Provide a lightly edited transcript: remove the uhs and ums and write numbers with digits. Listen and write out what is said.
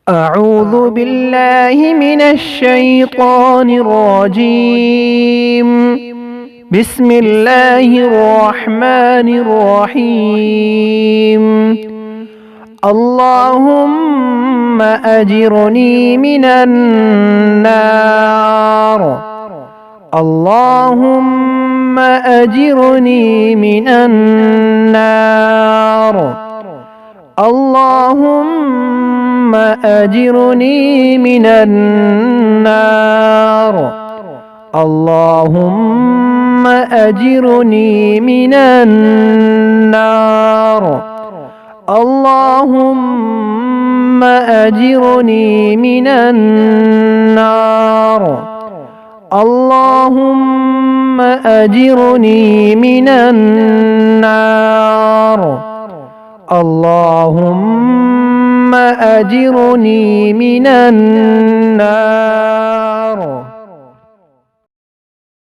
أعوذ بالله من الشيطان الرجيم. بسم الله الرحمن الرحيم. اللهم أجرني من النار. اللهم أجرني من النار. اللهم أجرني من النار. اللهم أجرني من النار. اللهم أجرني من النار. اللهم أجرني من النار. اللهم أجرني من النار.